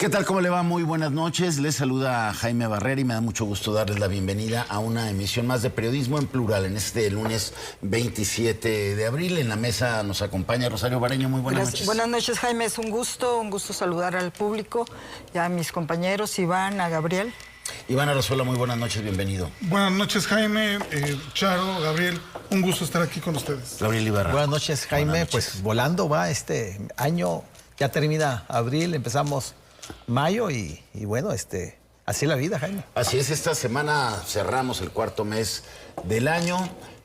¿Qué tal? ¿Cómo le va? Muy buenas noches. Les saluda Jaime Barrera y me da mucho gusto darles la bienvenida a una emisión más de Periodismo en Plural en este lunes 27 de abril. En la mesa nos acompaña Rosario Bareño. Muy buenas noches. Buenas noches, Jaime. Es un gusto saludar al público y a mis compañeros, Iván, a Gabriel. Iván Arrazola, muy buenas noches, bienvenido. Buenas noches, Jaime, Charo, Gabriel, un gusto estar aquí con ustedes. Gabriel Ibarra. Buenas noches, Jaime. Buenas noches. Pues volando va este año, ya termina abril, empezamos mayo y bueno, así es la vida, Jaime. Así es, esta semana cerramos el cuarto mes del año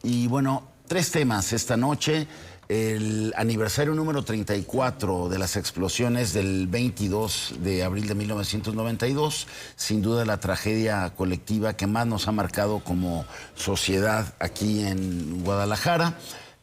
y bueno, tres temas esta noche. El aniversario número 34 de las explosiones del 22 de abril de 1992, sin duda la tragedia colectiva que más nos ha marcado como sociedad aquí en Guadalajara,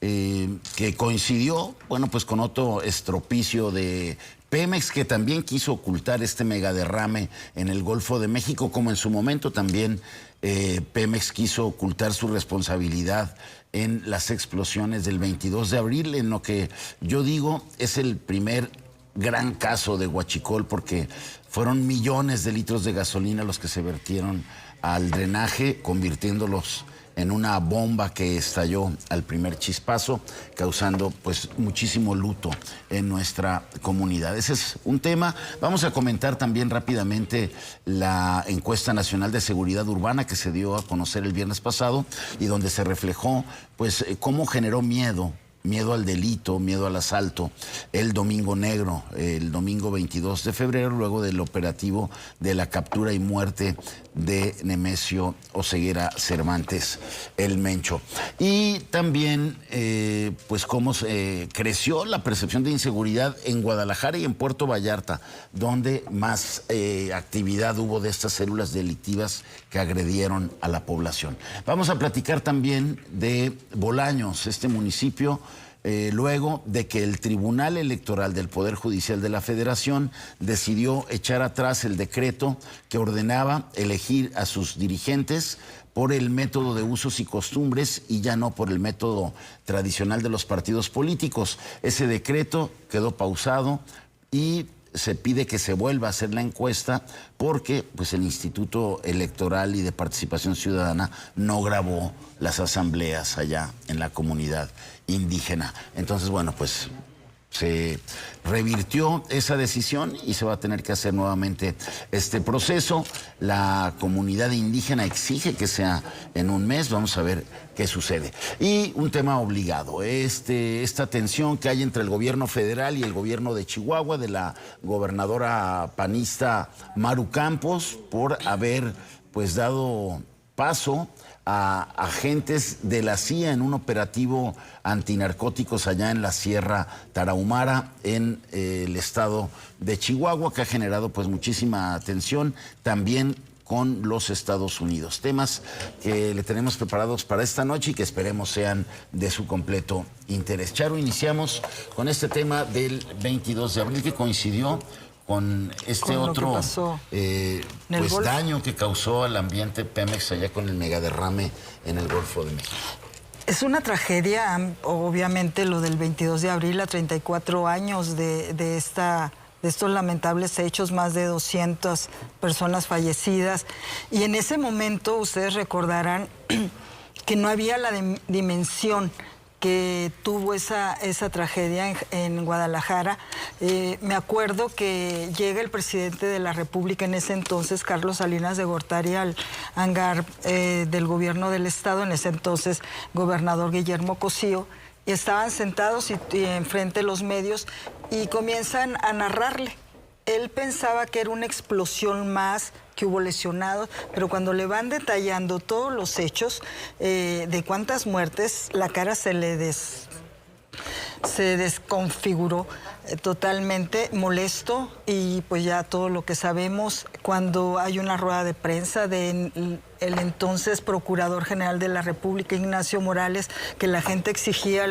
que coincidió, bueno, pues con otro estropicio de Pemex, que también quiso ocultar este megaderrame en el Golfo de México, como en su momento también Pemex quiso ocultar su responsabilidad en las explosiones del 22 de abril, en lo que yo digo es el primer gran caso de huachicol, porque fueron millones de litros de gasolina los que se vertieron al drenaje, convirtiéndolos en una bomba que estalló al primer chispazo, causando pues muchísimo luto en nuestra comunidad. Ese es un tema. Vamos a comentar también rápidamente la encuesta nacional de seguridad urbana que se dio a conocer el viernes pasado y donde se reflejó pues cómo generó miedo al delito, miedo al asalto, el Domingo Negro, el domingo 22 de febrero, luego del operativo de la captura y muerte de Nemesio Oseguera Cervantes, el Mencho. Y también, pues, cómo creció la percepción de inseguridad en Guadalajara y en Puerto Vallarta, donde más actividad hubo de estas células delictivas que agredieron a la población. Vamos a platicar también de Bolaños, este municipio, luego de que el Tribunal Electoral del Poder Judicial de la Federación decidió echar atrás el decreto que ordenaba elegir a sus dirigentes por el método de usos y costumbres y ya no por el método tradicional de los partidos políticos. Ese decreto quedó pausado y se pide que se vuelva a hacer la encuesta porque pues, el Instituto Electoral y de Participación Ciudadana no grabó las asambleas allá en la comunidad indígena. Entonces, bueno, pues se revirtió esa decisión y se va a tener que hacer nuevamente este proceso. La comunidad indígena exige que sea en un mes. Vamos a ver qué sucede. Y un tema obligado, esta tensión que hay entre el gobierno federal y el gobierno de Chihuahua, de la gobernadora panista Maru Campos, por haber pues dado paso a agentes de la CIA en un operativo antinarcóticos allá en la Sierra Tarahumara, en el estado de Chihuahua, que ha generado pues muchísima atención también con los Estados Unidos. Temas que le tenemos preparados para esta noche y que esperemos sean de su completo interés. Charo, iniciamos con este tema del 22 de abril que coincidió con este otro pues, daño que causó al ambiente Pemex allá con el megaderrame en el Golfo de México. Es una tragedia, obviamente, lo del 22 de abril, a 34 años de estos lamentables hechos, más de 200 personas fallecidas. Y en ese momento, ustedes recordarán que no había la dimensión que tuvo esa tragedia en Guadalajara. Me acuerdo que llega el presidente de la República en ese entonces, Carlos Salinas de Gortari, al hangar del gobierno del estado, en ese entonces gobernador Guillermo Cosío, y estaban sentados y enfrente de los medios y comienzan a narrarle. Él pensaba que era una explosión más, que hubo lesionados, pero cuando le van detallando todos los hechos de cuántas muertes, la cara se desconfiguró totalmente, molesto, y pues ya todo lo que sabemos, cuando hay una rueda de prensa de el entonces Procurador General de la República, Ignacio Morales, que la gente exigía,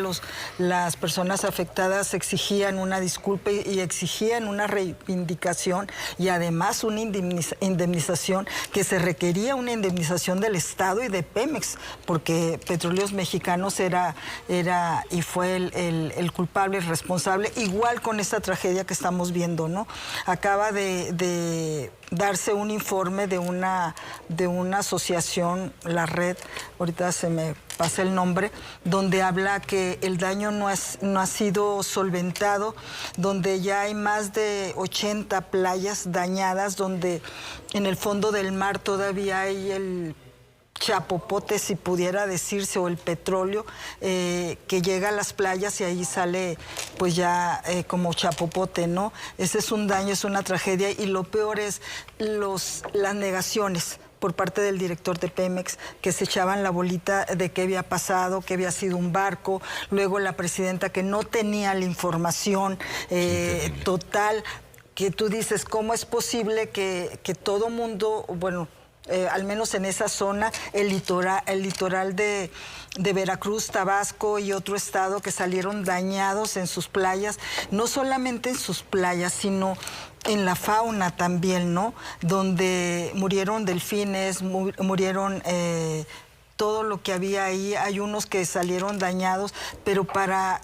las personas afectadas exigían una disculpa y exigían una reivindicación y además una indemnización, que se requería una indemnización del Estado y de Pemex, porque Petróleos Mexicanos era y fue el culpable, el responsable, igual con esta tragedia que estamos viendo, ¿no? Acaba de darse un informe de una asociación, la red, ahorita se me pasa el nombre, donde habla que el daño no ha sido solventado, donde ya hay más de 80 playas dañadas, donde en el fondo del mar todavía hay el chapopote, si pudiera decirse, o el petróleo que llega a las playas y ahí sale pues ya como chapopote, ¿no? Ese es un daño, es una tragedia, y lo peor es las negaciones por parte del director de Pemex, que se echaban la bolita de qué había pasado, que había sido un barco, luego la presidenta que no tenía la información total, que tú dices, ¿cómo es posible que todo mundo, bueno, al menos en esa zona, el litoral de Veracruz, Tabasco y otro estado, que salieron dañados en sus playas, no solamente en sus playas, sino en la fauna también, ¿no? Donde murieron delfines, murieron todo lo que había ahí. Hay unos que salieron dañados, pero para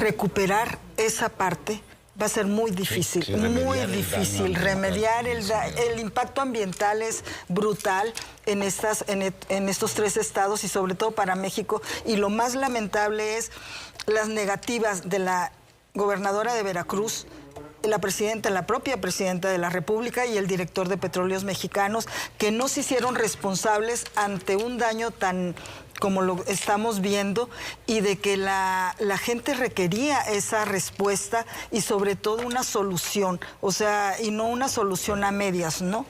recuperar esa parte va a ser muy difícil, sí, muy difícil. Remediar el impacto ambiental es brutal en estos 3 estados y sobre todo para México. Y lo más lamentable es las negativas de la gobernadora de Veracruz, la propia presidenta de la República y el director de Petróleos Mexicanos, que no se hicieron responsables ante un daño tan como lo estamos viendo, y de que la gente requería esa respuesta y sobre todo una solución, o sea, y no una solución a medias, ¿no?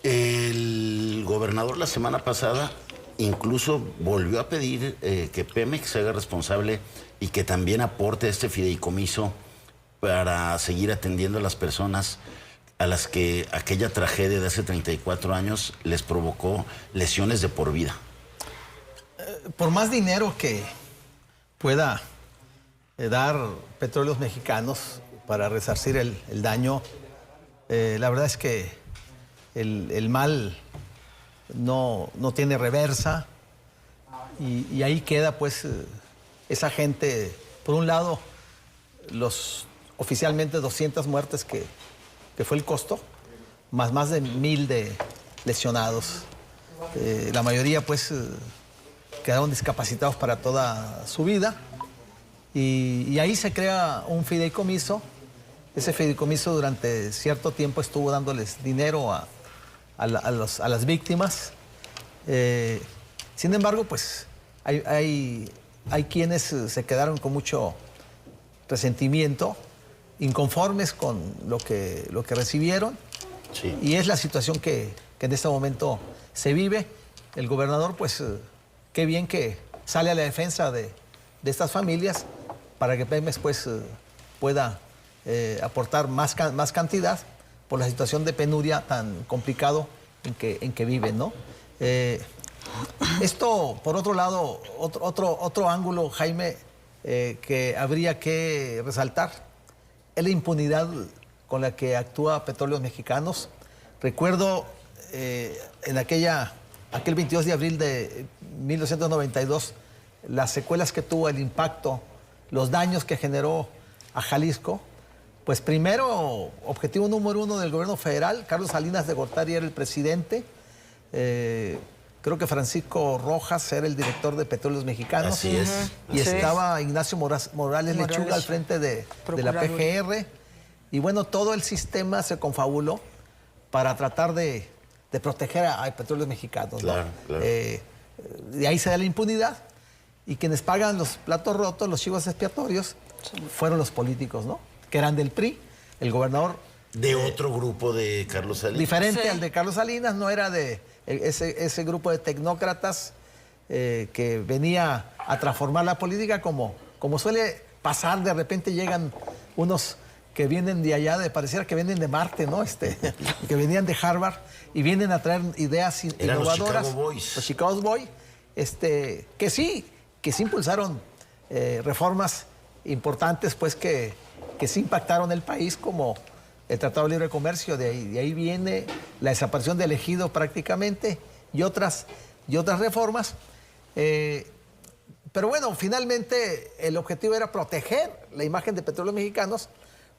El gobernador la semana pasada incluso volvió a pedir que Pemex se haga responsable y que también aporte este fideicomiso para seguir atendiendo a las personas a las que aquella tragedia de hace 34 años les provocó lesiones de por vida. Por más dinero que pueda dar Petróleos Mexicanos para resarcir el daño, la verdad es que el mal no tiene reversa, y ahí queda pues esa gente, por un lado, los oficialmente 200 muertes que fue el costo, más de 1000 de lesionados. La mayoría pues quedaron discapacitados para toda su vida, y ahí se crea un fideicomiso. Ese fideicomiso durante cierto tiempo estuvo dándoles dinero a las víctimas. Sin embargo, pues hay quienes se quedaron con mucho resentimiento, inconformes con lo que recibieron. Sí. Y es la situación que en este momento se vive. El gobernador, pues, qué bien que sale a la defensa de estas familias para que Pemex, pues, pueda aportar más cantidad por la situación de penuria tan complicado en que viven, ¿no? Esto, por otro lado, otro ángulo, Jaime, que habría que resaltar, es la impunidad con la que actúa Petróleos Mexicanos. Recuerdo en aquel 22 de abril de 1992, las secuelas que tuvo, el impacto, los daños que generó a Jalisco. Pues primero, objetivo número 1 del gobierno federal, Carlos Salinas de Gortari era el presidente. Creo que Francisco Rojas era el director de Petróleos Mexicanos. Así es. Y estaba Ignacio Morales Lechuga al frente de la PGR. Y bueno, todo el sistema se confabuló para tratar de proteger a Petróleos Mexicanos, ¿no? Claro, claro. De ahí se da la impunidad, y quienes pagan los platos rotos, los chivos expiatorios, fueron los políticos, ¿no? Que eran del PRI. El gobernador... De otro grupo de Carlos Salinas. Diferente Sí. al de Carlos Salinas, no era de ese grupo de tecnócratas que venía a transformar la política como suele pasar. De repente llegan unos que vienen de allá, pareciera que vienen de Marte, ¿no? Que venían de Harvard y vienen a traer ideas innovadoras. Los Chicago Boys, que sí impulsaron reformas importantes, pues que sí impactaron el país, como el Tratado de Libre Comercio. De ahí viene la desaparición del ejido prácticamente y otras reformas. Pero bueno, finalmente el objetivo era proteger la imagen de Petróleos Mexicanos,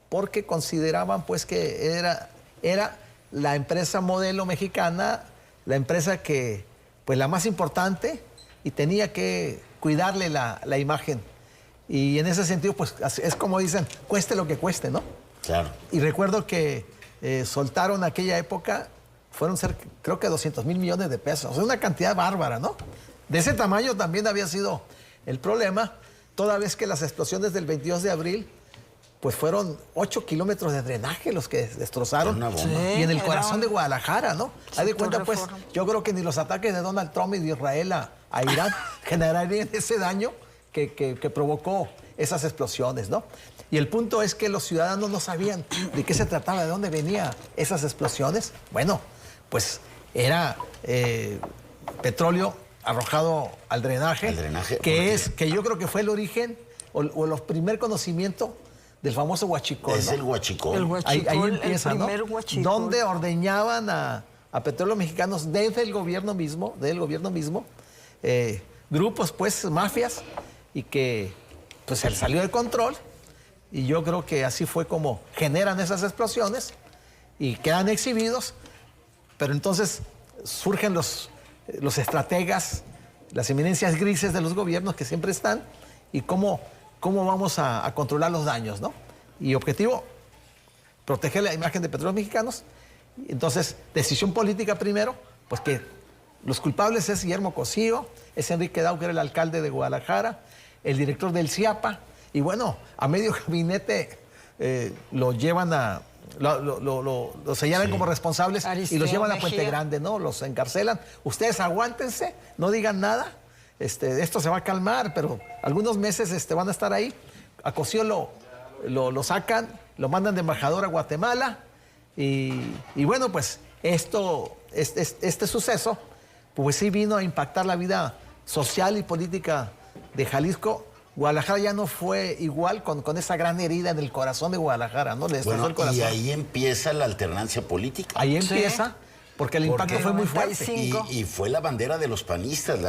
porque consideraban pues que era la empresa modelo mexicana, la empresa que pues la más importante, y tenía que cuidarle la imagen. Y en ese sentido pues es como dicen, cueste lo que cueste, ¿no? Claro. Y recuerdo que soltaron aquella época, fueron creo que 200,000 millones de pesos, o sea, una cantidad bárbara, ¿no? De ese tamaño también había sido el problema, toda vez que las explosiones del 22 de abril pues fueron 8 kilómetros de drenaje los que destrozaron. Una bomba. Y en el corazón de Guadalajara, ¿no? Haz de cuenta, pues, yo creo que ni los ataques de Donald Trump y de Israel a Irán generarían ese daño que provocó esas explosiones, ¿no? Y el punto es que los ciudadanos no sabían de qué se trataba, de dónde venían esas explosiones. Bueno, pues era petróleo arrojado al drenaje, que yo creo que fue el origen o el primer conocimiento del famoso huachicol, es, ¿no? el huachicol. El huachicol, ahí empieza, el primer ¿no? huachicol. Donde ordeñaban a Petróleos Mexicanos desde el gobierno mismo, grupos, pues, mafias, y que pues se salió de control. Y yo creo que así fue como generan esas explosiones y quedan exhibidos. Pero entonces surgen los estrategas, las eminencias grises de los gobiernos que siempre están, y cómo vamos a controlar los daños, ¿no? Y objetivo, proteger la imagen de Petróleos Mexicanos. Entonces, decisión política primero, pues que los culpables es Guillermo Cosío, es Enrique Dau, que era el alcalde de Guadalajara, el director del CIAPA, y bueno, a medio gabinete lo llevan lo señalan como responsables y los llevan a Puente Grande, ¿no? Los encarcelan. Ustedes aguántense, no digan nada, esto se va a calmar, pero algunos meses van a estar ahí. A Cosío lo sacan, lo mandan de embajador a Guatemala, y bueno, pues este suceso, pues sí vino a impactar la vida social y política de Jalisco. Guadalajara ya no fue igual con esa gran herida en el corazón de Guadalajara, ¿no? Le destrozó el corazón. Y ahí empieza la alternancia política. Ahí empieza, porque el impacto fue muy fuerte. Y fue la bandera de los panistas,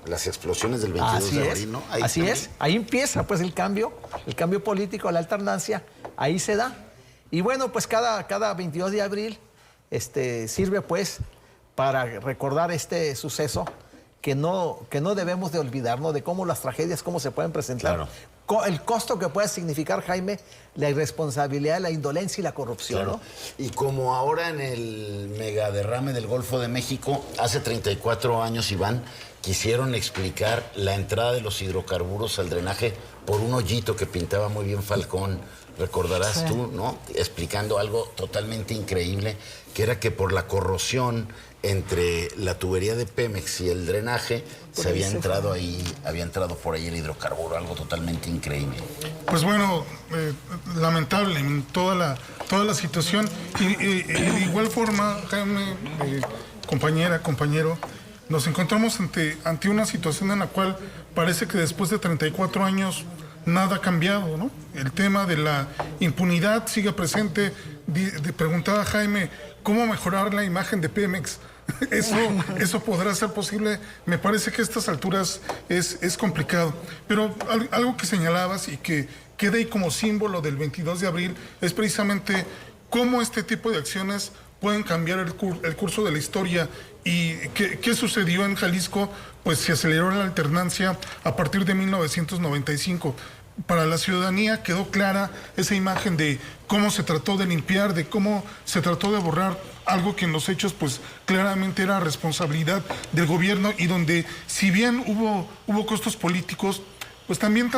las explosiones del 22 de abril, ¿no? Así es, ahí empieza pues el cambio político, la alternancia, ahí se da. Y bueno, pues cada 22 de abril sirve pues para recordar este suceso que no debemos de olvidarnos, de cómo las tragedias, cómo se pueden presentar. Claro. El costo que puede significar, Jaime, la irresponsabilidad, la indolencia y la corrupción, claro, ¿no? Y como ahora en el megaderrame del Golfo de México, hace 34 años, Iván, quisieron explicar la entrada de los hidrocarburos al drenaje por un hoyito que pintaba muy bien Falcón, recordarás tú, ¿no? Explicando algo totalmente increíble, que era que por la corrosión entre la tubería de Pemex y el drenaje había entrado por ahí el hidrocarburo, algo totalmente increíble. Pues bueno, lamentable en toda la situación. Y de igual forma, Jaime, compañero, nos encontramos ante una situación en la cual parece que después de 34 años nada ha cambiado, ¿no? El tema de la impunidad sigue presente. Preguntaba Jaime, ¿cómo mejorar la imagen de Pemex? Eso podrá ser posible. Me parece que a estas alturas es complicado. Pero algo que señalabas y que queda ahí como símbolo del 22 de abril es precisamente cómo este tipo de acciones pueden cambiar el curso de la historia. ¿Y qué sucedió en Jalisco? Pues se aceleró la alternancia a partir de 1995. Para la ciudadanía quedó clara esa imagen de cómo se trató de limpiar, de cómo se trató de borrar algo que en los hechos pues claramente era responsabilidad del gobierno, y donde si bien hubo costos políticos, pues también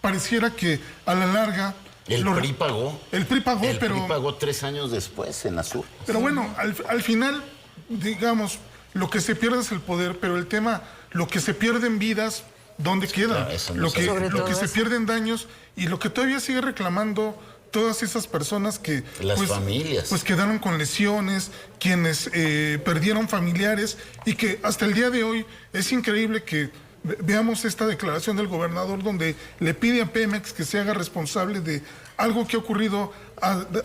pareciera que a la larga el PRI pagó. El PRI pagó, el PRI pagó 3 años después en Azul. Pero bueno, al final, digamos, lo que se pierde es el poder, pero el tema, lo que se pierde en vidas, ¿dónde queda? Claro, lo que se pierde en daños, y lo que todavía sigue reclamando todas esas personas que... Las familias. Pues quedaron con lesiones, quienes perdieron familiares y que hasta el día de hoy es increíble que veamos esta declaración del gobernador donde le pide a Pemex que se haga responsable de algo que ha ocurrido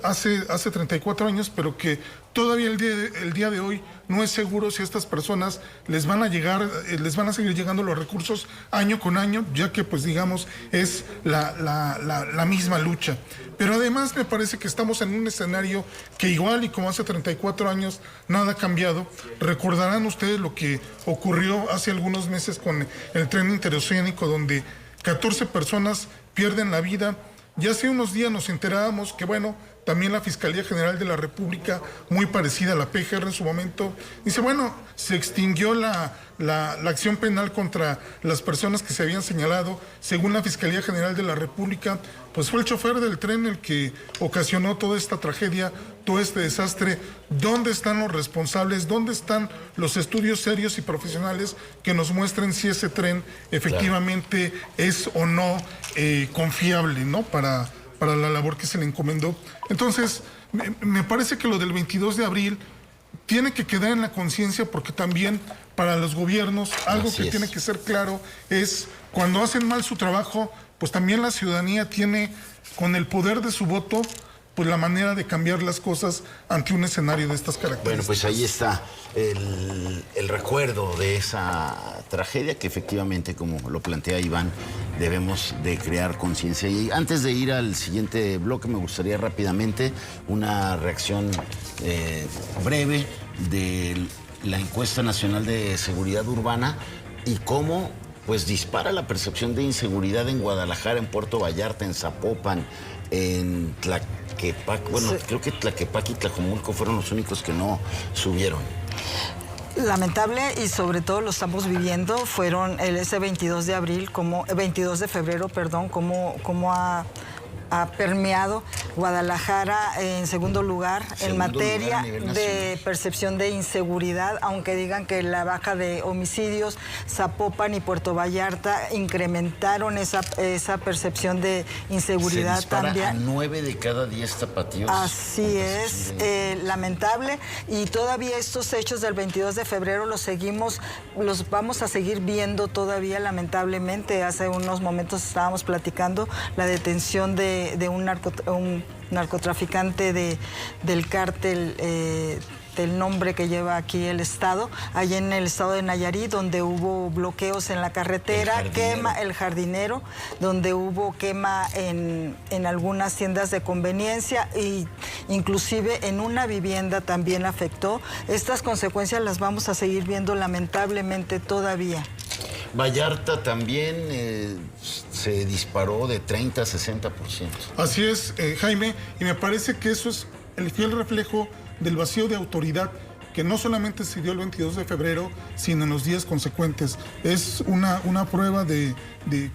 hace 34 años, pero que todavía el día de hoy no es seguro si a estas personas les van a seguir llegando los recursos año con año, ya que pues digamos es la misma lucha. Pero además me parece que estamos en un escenario que igual y como hace 34 años nada ha cambiado. Recordarán ustedes lo que ocurrió hace algunos meses con el tren interoceánico, donde 14 personas pierden la vida. Ya hace unos días nos enterábamos que, bueno, también la Fiscalía General de la República, muy parecida a la PGR en su momento, dice, bueno, se extinguió la acción penal contra las personas que se habían señalado. Según la Fiscalía General de la República, pues fue el chofer del tren el que ocasionó toda esta tragedia, todo este desastre. ¿Dónde están los responsables? ¿Dónde están los estudios serios y profesionales que nos muestren si ese tren efectivamente es o no confiable, ¿no? Para la labor que se le encomendó. Entonces, me parece que lo del 22 de abril tiene que quedar en la conciencia, porque también para los gobiernos algo que tiene que ser claro es cuando hacen mal su trabajo, pues también la ciudadanía tiene, con el poder de su voto, pues la manera de cambiar las cosas ante un escenario de estas características. Bueno, pues ahí está el recuerdo de esa tragedia que efectivamente, como lo plantea Iván, debemos de crear conciencia. Y antes de ir al siguiente bloque, me gustaría rápidamente una reacción breve de la encuesta nacional de seguridad urbana y cómo pues dispara la percepción de inseguridad en Guadalajara, en Puerto Vallarta, en Zapopan, en Tlaquepaque. Bueno, creo que Tlaquepaque y Tlajomulco fueron los únicos que no subieron. Lamentable, y sobre todo lo estamos viviendo, fueron ese 22 de abril, 22 de febrero, perdón, como ha permeado Guadalajara en segundo lugar en materia de percepción de inseguridad, aunque digan que la baja de homicidios, Zapopan y Puerto Vallarta incrementaron esa percepción de inseguridad. Se dispara también. A 9 de cada 10 tapatíos. Así es, lamentable, y todavía estos hechos del 22 de febrero los vamos a seguir viendo todavía, lamentablemente. Hace unos momentos estábamos platicando la detención de un narcotraficante del cártel del nombre que lleva aquí el Estado, allá en el estado de Nayarit, donde hubo bloqueos en la carretera, el jardinero, donde hubo quema en algunas tiendas de conveniencia, y inclusive en una vivienda también afectó. Estas consecuencias las vamos a seguir viendo lamentablemente todavía. Vallarta también se disparó de 30 a 60%. Así es, Jaime, y me parece que eso es el fiel reflejo del vacío de autoridad que no solamente se dio el 22 de febrero, sino en los días consecuentes. Es una prueba de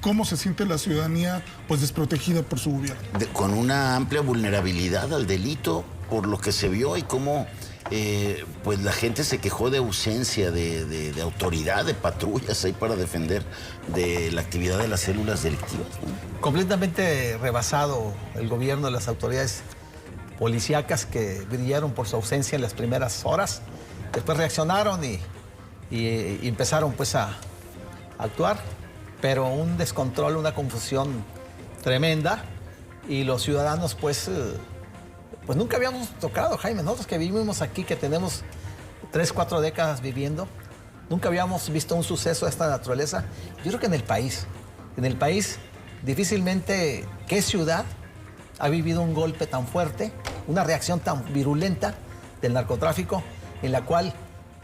cómo se siente la ciudadanía pues desprotegida por su gobierno. Con una amplia vulnerabilidad al delito, por lo que se vio, y cómo pues la gente se quejó de ausencia de autoridad, de patrullas ahí para defender de la actividad de las células delictivas, ¿no? Completamente rebasado el gobierno, las autoridades policíacas, que brillaron por su ausencia en las primeras horas. Después reaccionaron y empezaron pues a actuar, pero un descontrol, una confusión tremenda, y los ciudadanos pues nunca habíamos tocado, Jaime, nosotros que vivimos aquí, que tenemos 3, 4 décadas viviendo, nunca habíamos visto un suceso de esta naturaleza. Yo creo que en el país difícilmente, ¿qué ciudad ha vivido un golpe tan fuerte, una reacción tan virulenta del narcotráfico, en la cual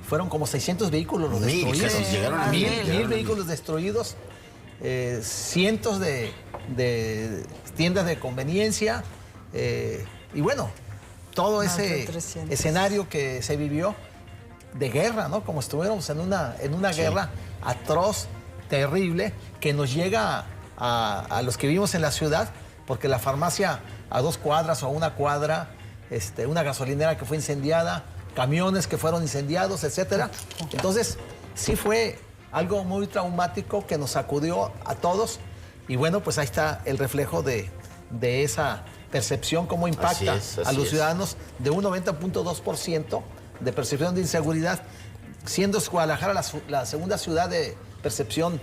fueron como 600 vehículos los destruidos? Llegaron a 1000 vehículos destruidos, cientos de tiendas de conveniencia, y bueno, todo ese escenario que se vivió de guerra, ¿no? Como estuviéramos en una guerra atroz, terrible, que nos llega a los que vivimos en la ciudad, porque la farmacia a 2 cuadras o a 1 cuadra, una gasolinera que fue incendiada, camiones que fueron incendiados, etcétera. Entonces, sí fue algo muy traumático que nos sacudió a todos, y bueno, pues ahí está el reflejo de esa percepción, cómo impacta Así a los es. ciudadanos, de un 90.2% de percepción de inseguridad, siendo Guadalajara la segunda ciudad de percepción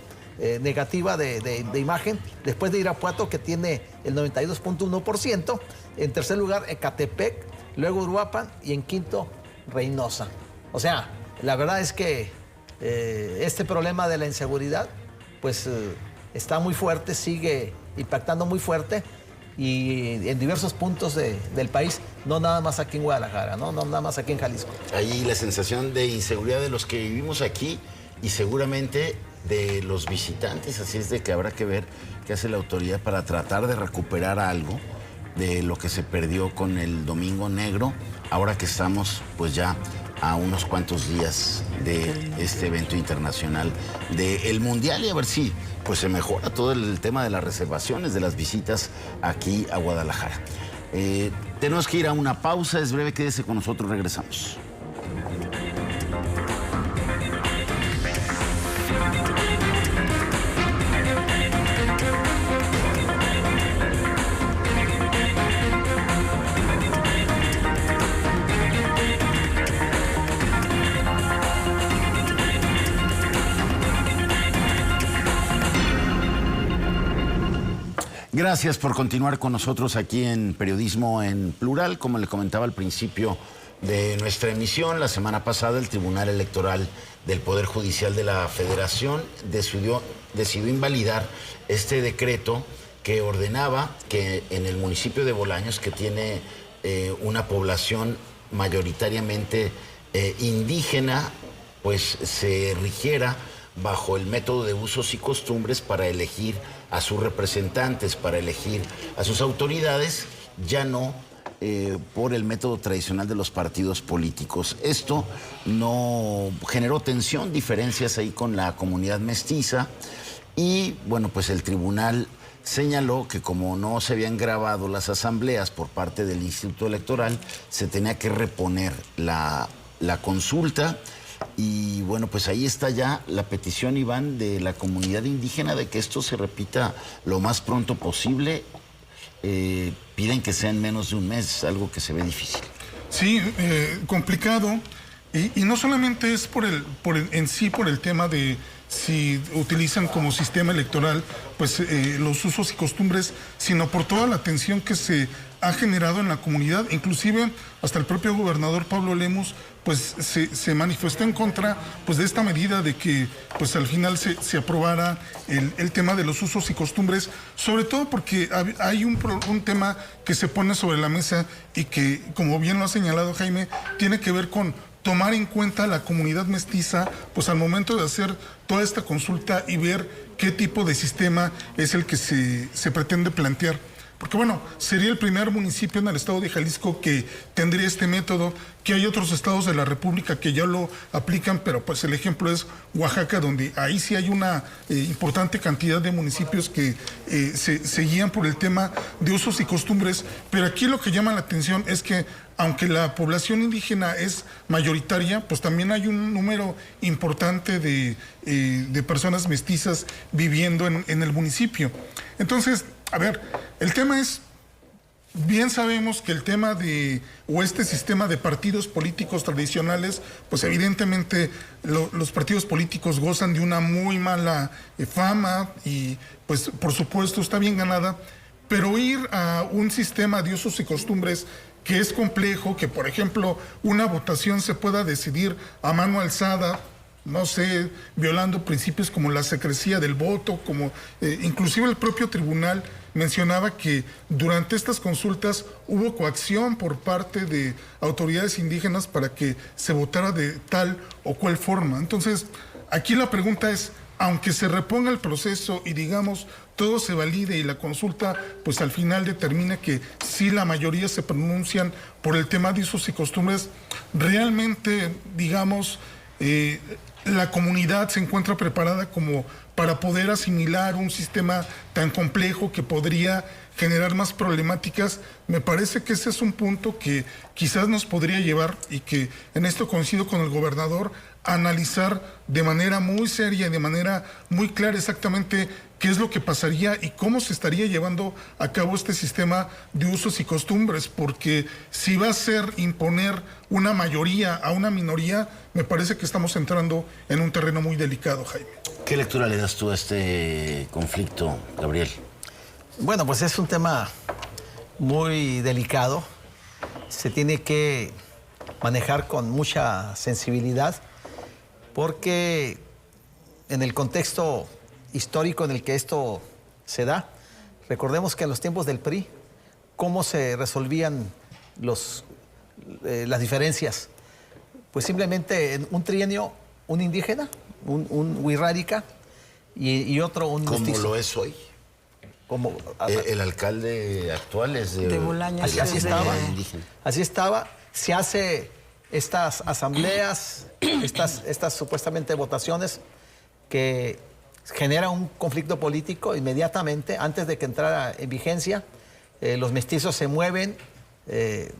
negativa de imagen, después de Irapuato, que tiene el 92.1%, en tercer lugar Ecatepec, luego Uruapan y en quinto Reynosa. O sea, la verdad es que este problema de la inseguridad pues está muy fuerte, sigue impactando muy fuerte y en diversos puntos del país, no nada más aquí en Guadalajara, no nada más aquí en Jalisco. Ahí la sensación de inseguridad de los que vivimos aquí y seguramente de los visitantes, así es de que habrá que ver qué hace la autoridad para tratar de recuperar algo de lo que se perdió con el Domingo Negro, ahora que estamos pues ya a unos cuantos días de este evento internacional del Mundial, y a ver si pues se mejora todo el tema de las reservaciones, de las visitas aquí a Guadalajara. Tenemos que ir a una pausa, es breve, quédese con nosotros, regresamos. Gracias por continuar con nosotros aquí en Periodismo en Plural. Como le comentaba al principio de nuestra emisión, la semana pasada el Tribunal Electoral del Poder Judicial de la Federación decidió invalidar este decreto que ordenaba que en el municipio de Bolaños, que tiene una población mayoritariamente indígena, pues se rigiera bajo el método de usos y costumbres para elegir a sus representantes, para elegir a sus autoridades, ya no por el método tradicional de los partidos políticos. Esto no generó tensión, diferencias ahí con la comunidad mestiza y, bueno, pues el tribunal señaló que como no se habían grabado las asambleas por parte del Instituto Electoral, se tenía que reponer la consulta. Y bueno, pues ahí está ya la petición, Iván, de la comunidad indígena de que esto se repita lo más pronto posible. Piden que sea en menos de un mes, algo que se ve difícil. Sí, complicado. Y no solamente es por el tema de si utilizan como sistema electoral pues los usos y costumbres, sino por toda la tensión que se ha generado en la comunidad. Inclusive hasta el propio gobernador Pablo Lemus pues se manifestó en contra pues de esta medida de que pues al final se aprobara el tema de los usos y costumbres, sobre todo porque hay un tema que se pone sobre la mesa y que, como bien lo ha señalado Jaime, tiene que ver con tomar en cuenta la comunidad mestiza pues al momento de hacer toda esta consulta y ver qué tipo de sistema es el que se pretende plantear. Porque bueno, sería el primer municipio en el estado de Jalisco que tendría este método, que hay otros estados de la República que ya lo aplican, pero pues el ejemplo es Oaxaca, donde ahí sí hay una importante cantidad de municipios que se guían por el tema de usos y costumbres. Pero aquí lo que llama la atención es que aunque la población indígena es mayoritaria, pues también hay un número importante de personas mestizas viviendo en el municipio. Entonces, a ver, el tema es, bien sabemos que el tema o este sistema de partidos políticos tradicionales, pues evidentemente los partidos políticos gozan de una muy mala fama y pues por supuesto está bien ganada, pero ir a un sistema de usos y costumbres que es complejo, que por ejemplo una votación se pueda decidir a mano alzada, no sé, violando principios como la secrecía del voto, como inclusive el propio tribunal mencionaba que durante estas consultas hubo coacción por parte de autoridades indígenas para que se votara de tal o cual forma. Entonces, aquí la pregunta es, aunque se reponga el proceso y digamos todo se valide y la consulta pues al final determina que sí la mayoría se pronuncian por el tema de usos y costumbres, realmente digamos la comunidad se encuentra preparada como para poder asimilar un sistema tan complejo que podría generar más problemáticas. Me parece que ese es un punto que quizás nos podría llevar, y que en esto coincido con el gobernador, a analizar de manera muy seria y de manera muy clara exactamente qué es lo que pasaría y cómo se estaría llevando a cabo este sistema de usos y costumbres, porque si va a ser imponer una mayoría a una minoría, me parece que estamos entrando en un terreno muy delicado, Jaime. ¿Qué lectura le das tú a este conflicto, Gabriel? Bueno, pues es un tema muy delicado. Se tiene que manejar con mucha sensibilidad, porque en el contexto histórico en el que esto se da, recordemos que en los tiempos del PRI, ¿cómo se resolvían las diferencias? Pues simplemente en un trienio, un indígena, un huirrárica y otro un ¿Cómo mestizo. lo es hoy? Como, El alcalde actual es de Bolaños. así estaba. indígena. Así estaba. Se hace estas asambleas, estas supuestamente votaciones que genera un conflicto político inmediatamente antes de que entrara en vigencia. Los mestizos se mueven,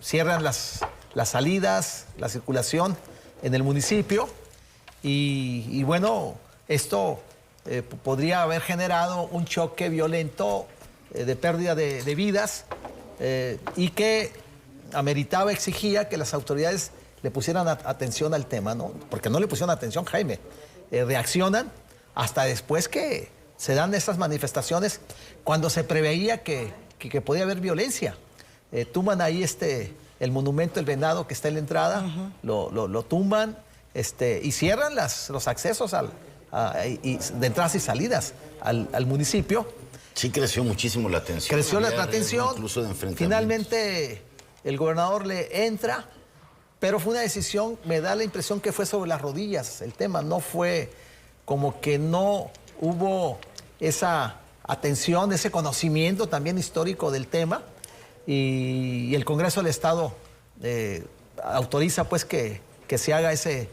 cierran las salidas, la circulación en el municipio y bueno, esto podría haber generado un choque violento de pérdida de vidas y que ameritaba, exigía que las autoridades le pusieran atención al tema, ¿no? Porque no le pusieron atención, Jaime. Reaccionan hasta después que se dan estas manifestaciones, cuando se preveía que podía haber violencia. Tumban ahí el monumento del venado que está en la entrada, lo tumban y cierran los accesos de entradas y salidas al municipio. Sí creció muchísimo la tensión. Creció la Había tensión. incluso de enfrentamientos. Finalmente el gobernador le entra, pero fue una decisión, me da la impresión que fue sobre las rodillas el tema, no fue como que no hubo esa atención, ese conocimiento también histórico del tema, y el Congreso del Estado autoriza pues que se haga ese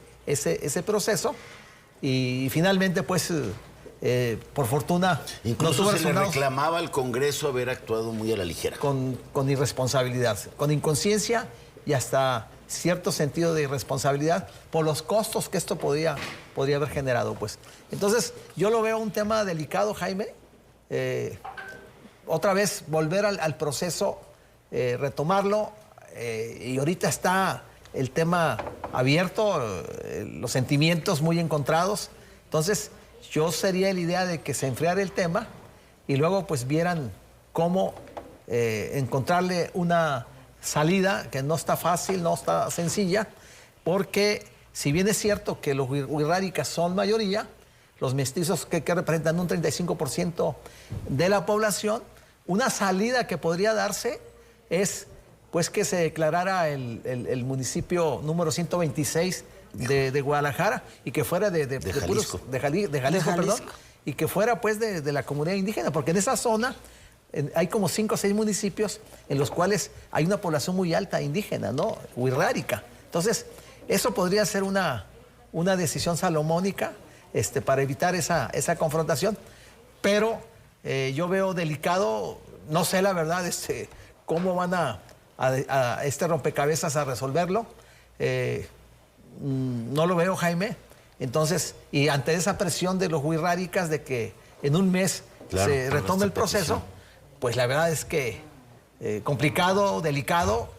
proceso, y finalmente pues por fortuna Incluso no tuvo se le resultados. reclamaba al Congreso haber actuado muy a la ligera. Con irresponsabilidad, con inconsciencia y hasta cierto sentido de irresponsabilidad por los costos que esto podría haber generado, pues. Entonces, yo lo veo un tema delicado, Jaime. Otra vez, volver al proceso, retomarlo, y ahorita está el tema abierto, los sentimientos muy encontrados. Entonces, yo sería la idea de que se enfriara el tema y luego pues vieran cómo encontrarle una salida que no está fácil, no está sencilla, porque si bien es cierto que los huirráricas son mayoría, los mestizos que representan un 35% de la población, una salida que podría darse es pues que se declarara el municipio número 126 de Guadalajara y que fuera de Jalisco. Jalisco, perdón, y que fuera pues de la comunidad indígena, porque en esa zona hay como 5 o 6 municipios en los cuales hay una población muy alta indígena, ¿no? Huirrárica. Entonces, eso podría ser una decisión salomónica para evitar esa confrontación, pero yo veo delicado, no sé la verdad cómo van a este rompecabezas a resolverlo. No lo veo, Jaime. Entonces, y ante esa presión de los huirráricas de que en un mes se retome el proceso, pues la verdad es que complicado, delicado,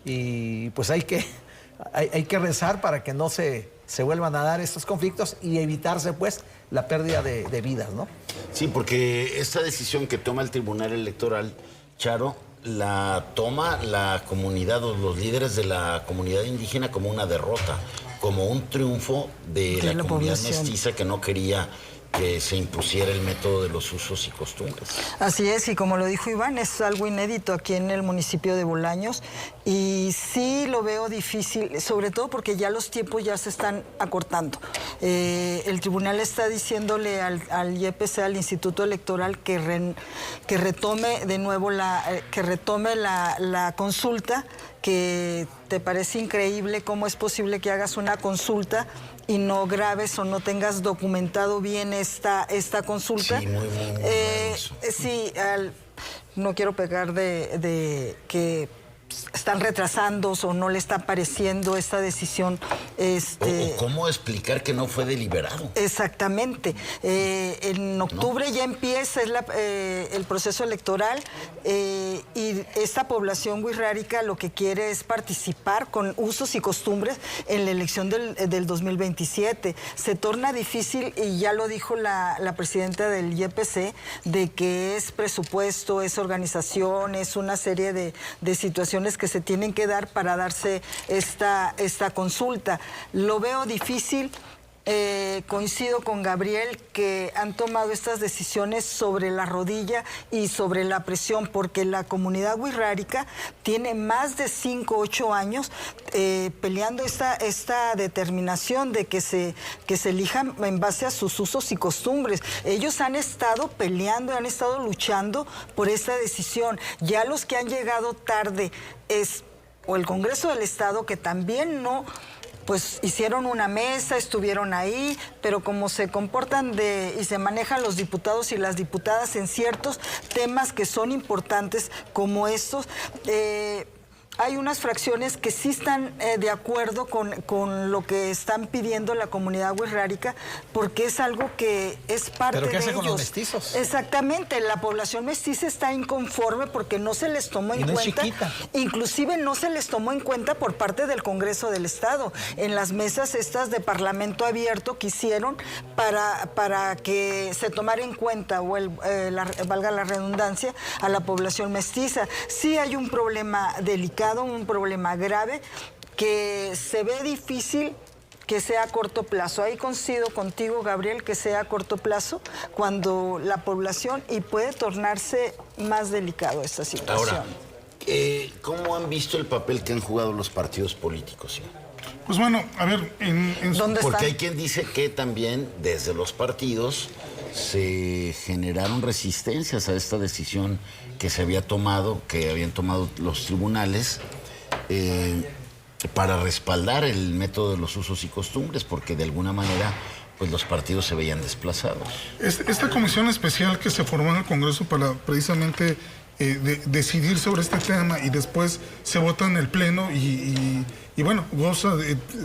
y pues hay que rezar para que no se vuelvan a dar estos conflictos y evitarse pues la pérdida de vidas, ¿no? Sí, porque esta decisión que toma el Tribunal Electoral, Charo, la toma la comunidad o los líderes de la comunidad indígena como una derrota, como un triunfo de la comunidad población mestiza que no quería que se impusiera el método de los usos y costumbres. Así es, y como lo dijo Iván, es algo inédito aquí en el municipio de Bolaños, y sí lo veo difícil, sobre todo porque ya los tiempos ya se están acortando. El tribunal está diciéndole al IEPC, al Instituto Electoral, que retome de nuevo la consulta, que te parece increíble cómo es posible que hagas una consulta y no grabes o no tengas documentado bien esta consulta. Sí, muy mal eso. Sí, no quiero pegar de que están retrasando o no le está pareciendo esta decisión. O cómo explicar que no fue deliberado. Exactamente. En octubre ya empieza el proceso electoral y esta población wixárika lo que quiere es participar con usos y costumbres en la elección del 2027. Se torna difícil, y ya lo dijo la presidenta del YPC, de que es presupuesto, es organización, es una serie de situaciones que se tienen que dar para darse esta consulta. Lo veo difícil. Coincido con Gabriel que han tomado estas decisiones sobre la rodilla y sobre la presión, porque la comunidad wixárika tiene más de 5 o 8 años peleando esta determinación de que se elijan en base a sus usos y costumbres. Ellos han estado peleando, han estado luchando por esta decisión. Ya los que han llegado tarde o el Congreso del Estado, que también pues hicieron una mesa, estuvieron ahí, pero como se comportan y se manejan los diputados y las diputadas en ciertos temas que son importantes como estos, hay unas fracciones que sí están de acuerdo con lo que están pidiendo la comunidad wixárika, porque es algo que es parte de ellos. ¿Pero qué hace con los mestizos? Exactamente, la población mestiza está inconforme porque no se les tomó en cuenta. Es chiquita. Inclusive no se les tomó en cuenta por parte del Congreso del Estado, en las mesas estas de Parlamento abierto que hicieron para que se tomara en cuenta, valga la redundancia, a la población mestiza. Sí hay un problema delicado, un problema grave que se ve difícil que sea a corto plazo. Ahí coincido contigo, Gabriel, que sea a corto plazo cuando la población, y puede tornarse más delicado esta situación. Ahora, ¿cómo han visto el papel que han jugado los partidos políticos? Pues bueno, a ver, ¿Dónde porque están? hay quien dice que también desde los partidos se generaron resistencias a esta decisión que se había tomado, que habían tomado los tribunales, para respaldar el método de los usos y costumbres, porque de alguna manera pues los partidos se veían desplazados. Esta comisión especial que se formó en el Congreso para precisamente decidir sobre este tema, y después se vota en el Pleno y bueno,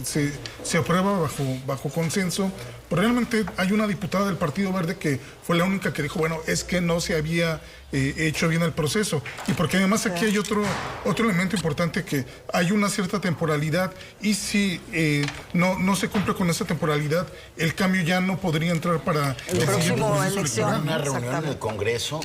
se aprueba bajo consenso. Pero realmente hay una diputada del Partido Verde que fue la única que dijo, bueno, es que no se había hecho bien el proceso. Y porque además aquí hay otro elemento importante, que hay una cierta temporalidad, y si no se cumple con esa temporalidad, el cambio ya no podría entrar para el próximo elección. Una reunión en el Congreso,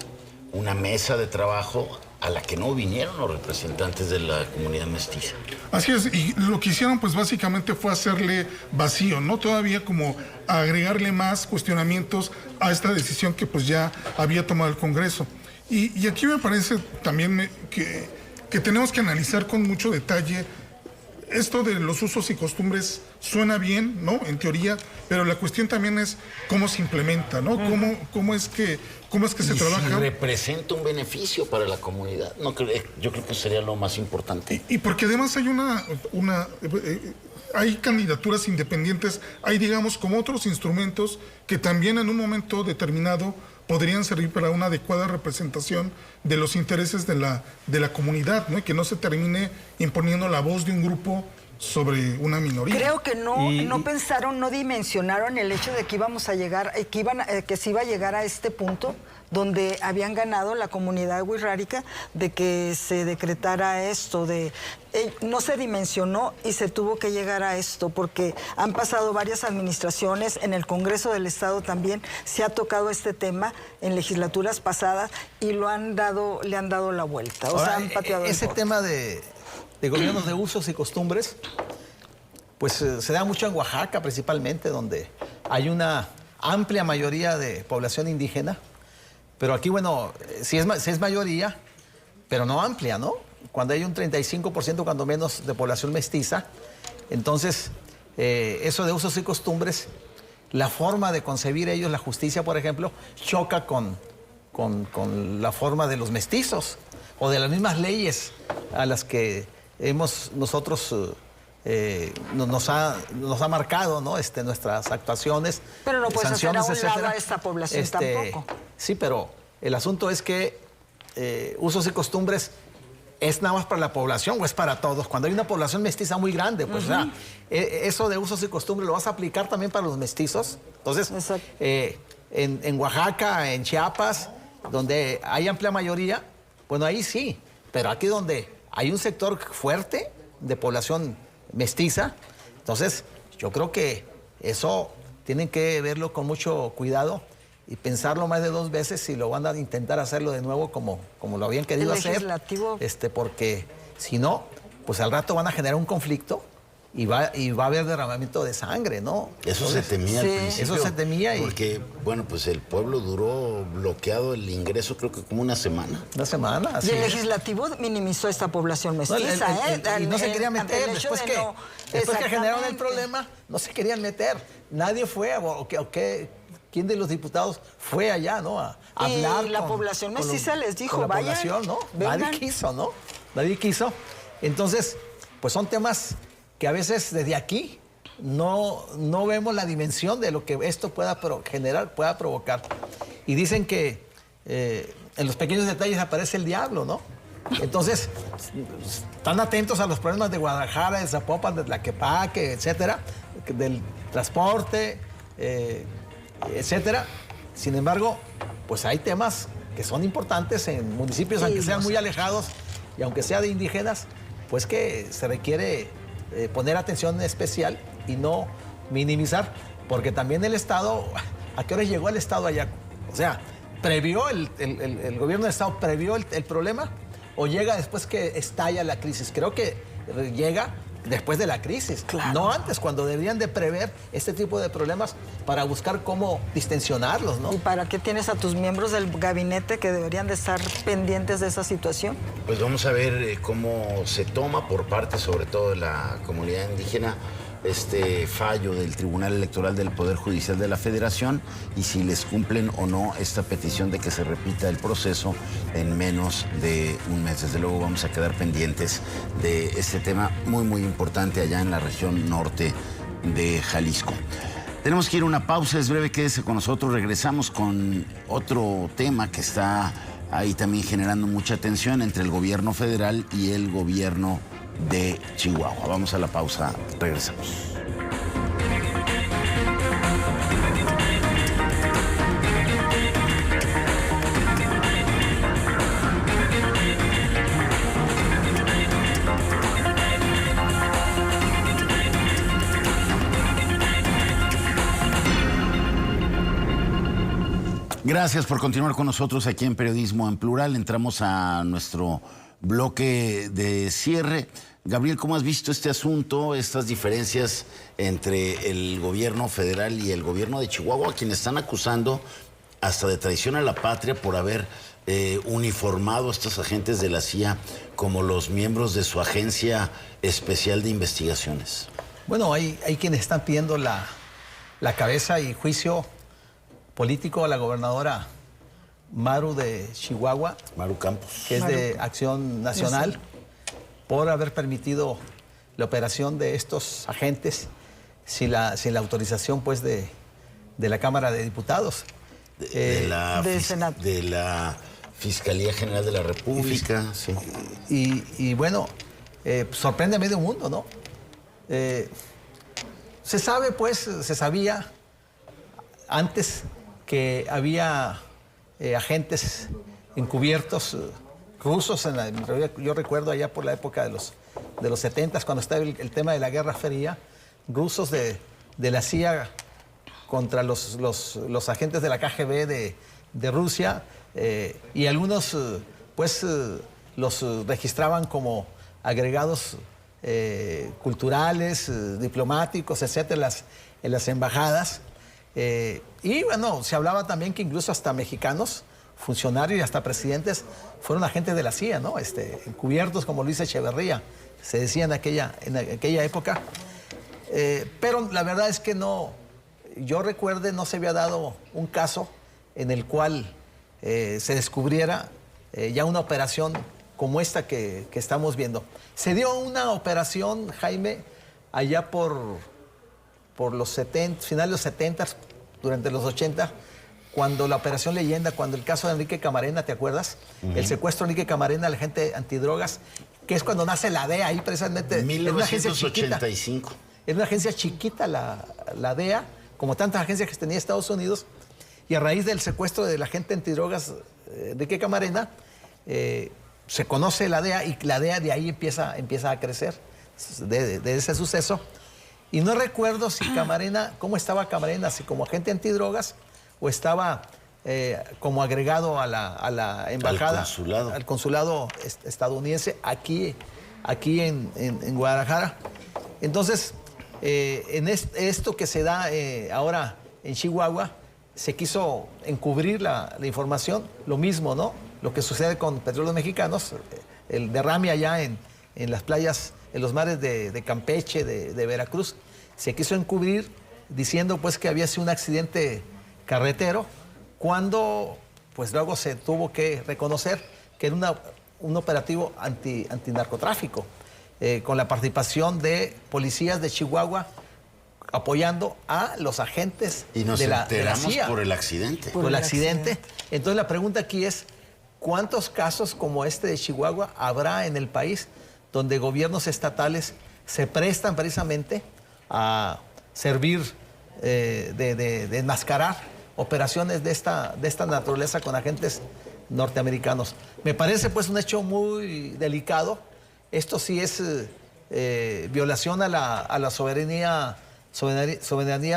una mesa de trabajo a la que no vinieron los representantes de la comunidad mestiza. Así es, y lo que hicieron pues básicamente fue hacerle vacío, ¿no? Todavía como agregarle más cuestionamientos a esta decisión que pues ya había tomado el Congreso. Y aquí me parece también que tenemos que analizar con mucho detalle esto de los usos y costumbres. Suena bien, ¿no? En teoría, pero la cuestión también es cómo se implementa, ¿no? ¿Cómo es que se trabaja? Si representa un beneficio para la comunidad. Yo creo que sería lo más importante. Y porque además hay hay candidaturas independientes, hay, digamos, como otros instrumentos que también en un momento determinado podrían servir para una adecuada representación de los intereses de la comunidad, ¿no? Y que no se termine imponiendo la voz de un grupo sobre una minoría. Creo que no pensaron, no dimensionaron el hecho de que íbamos a llegar, que se iba a llegar a este punto donde habían ganado la comunidad wixárika, de que se decretara esto, no se dimensionó y se tuvo que llegar a esto, porque han pasado varias administraciones, en el Congreso del Estado también se ha tocado este tema en legislaturas pasadas y le han dado la vuelta. Ahora, han pateado ese tema de gobiernos de usos y costumbres, pues se da mucho en Oaxaca principalmente, donde hay una amplia mayoría de población indígena, pero aquí, bueno, sí es mayoría, pero no amplia, ¿no? Cuando hay un 35% cuando menos de población mestiza, entonces eso de usos y costumbres, la forma de concebir ellos la justicia, por ejemplo, choca con la forma de los mestizos o de las mismas leyes a las que hemos nosotros nos ha marcado, ¿no? Nuestras actuaciones. Pero no puedes hacer a un lado etcétera. a esta población tampoco. Sí, pero el asunto es que usos y costumbres es nada más para la población o es para todos. Cuando hay una población mestiza muy grande, pues, o sea, eso de usos y costumbres lo vas a aplicar también para los mestizos. Entonces, en Oaxaca, en Chiapas, donde hay amplia mayoría, bueno, ahí sí, pero aquí donde hay un sector fuerte de población mestiza, entonces yo creo que eso tienen que verlo con mucho cuidado y pensarlo más de 2 veces si lo van a intentar hacerlo de nuevo como lo habían querido hacer. Porque si no, pues al rato van a generar un conflicto y va a haber derramamiento de sangre, ¿no? Eso se temía al principio. Eso se temía. Porque, bueno, pues el pueblo duró bloqueado el ingreso creo que como una semana. Una semana, así Y el legislativo minimizó esta población mestiza, y no se querían meter. Después que generaron el problema, no se querían meter. Nadie fue, ¿quién de los diputados fue allá, ¿no? A hablar. Y la población mestiza les dijo, con la población, ¿no? Nadie quiso, ¿no? Nadie quiso. Entonces, pues son temas que a veces desde aquí no vemos la dimensión de lo que esto pueda provocar. Y dicen que en los pequeños detalles aparece el diablo, ¿no? Entonces, están atentos a los problemas de Guadalajara, de Zapopan, de Tlaquepaque, etcétera, del transporte, etcétera. Sin embargo, pues hay temas que son importantes en municipios, aunque sean muy alejados y aunque sea de indígenas, pues que se requiere poner atención especial y no minimizar, porque también el Estado, ¿a qué hora llegó el Estado allá? O sea, ¿previó el gobierno del Estado previó el problema o llega después que estalla la crisis? Creo que llega después de la crisis, no antes, cuando deberían de prever este tipo de problemas para buscar cómo distensionarlos, ¿no? ¿Y para qué tienes a tus miembros del gabinete que deberían de estar pendientes de esa situación? Pues vamos a ver cómo se toma por parte, sobre todo de la comunidad indígena, este fallo del Tribunal Electoral del Poder Judicial de la Federación y si les cumplen o no esta petición de que se repita el proceso en menos de un mes. Desde luego vamos a quedar pendientes de este tema muy, muy importante allá en la región norte de Jalisco. Tenemos que ir a una pausa, es breve, quédese con nosotros. Regresamos con otro tema que está ahí también generando mucha tensión entre el gobierno federal y el gobierno de Chihuahua. Vamos a la pausa, regresamos. Gracias por continuar con nosotros aquí en Periodismo en Plural. Entramos a nuestro bloque de cierre. Gabriel, ¿cómo has visto este asunto, estas diferencias entre el gobierno federal y el gobierno de Chihuahua, quienes están acusando hasta de traición a la patria por haber uniformado a estos agentes de la CIA como los miembros de su agencia especial de investigaciones? Bueno, hay quienes están pidiendo la cabeza y juicio político a la gobernadora Maru de Chihuahua. Maru Campos. Que es de Acción Nacional, por haber permitido la operación de estos agentes sin la autorización, pues, de la Cámara de Diputados. De la Fiscalía General de la República. Sí. Y bueno, sorprende a medio mundo, ¿no? Se sabía antes que había agentes encubiertos rusos, yo recuerdo allá por la época de los 70s, cuando estaba el tema de la Guerra Fría, rusos de la CIA contra los agentes de la KGB de Rusia, y algunos los registraban como agregados culturales, diplomáticos, etcétera, en las embajadas. Y bueno, se hablaba también que incluso hasta mexicanos, funcionarios y hasta presidentes fueron agentes de la CIA, ¿no? Encubiertos como Luis Echeverría, se decía en aquella época. Pero la verdad es que yo recuerde, no se había dado un caso en el cual se descubriera ya una operación como esta que estamos viendo. Se dio una operación, Jaime, allá por los 70, finales de los 70, durante los 80, cuando la Operación Leyenda, cuando el caso de Enrique Camarena, ¿te acuerdas? El secuestro de Enrique Camarena, la gente antidrogas, que es cuando nace la DEA, ahí precisamente. 1985. Es una agencia chiquita, la DEA, como tantas agencias que tenía Estados Unidos, y a raíz del secuestro de la gente antidrogas de Enrique Camarena, se conoce la DEA y la DEA de ahí empieza a crecer, de ese suceso. Y no recuerdo si Camarena, cómo estaba Camarena, si como agente antidrogas o estaba como agregado a la embajada, al consulado estadounidense aquí en Guadalajara. Entonces, esto que se da ahora en Chihuahua, se quiso encubrir la información, lo mismo, ¿no? Lo que sucede con Petróleos Mexicanos, el derrame allá en las playas, en los mares de Campeche, de Veracruz, se quiso encubrir diciendo pues que había sido un accidente carretero, cuando pues luego se tuvo que reconocer que era un operativo antinarcotráfico, con la participación de policías de Chihuahua apoyando a los agentes y nos de la enteramos CIA, por el accidente. Por el accidente. Entonces la pregunta aquí es, ¿cuántos casos como este de Chihuahua habrá en el país donde gobiernos estatales se prestan precisamente a servir de enmascarar operaciones de esta naturaleza con agentes norteamericanos? Me parece pues un hecho muy delicado. Esto sí es violación a la soberanía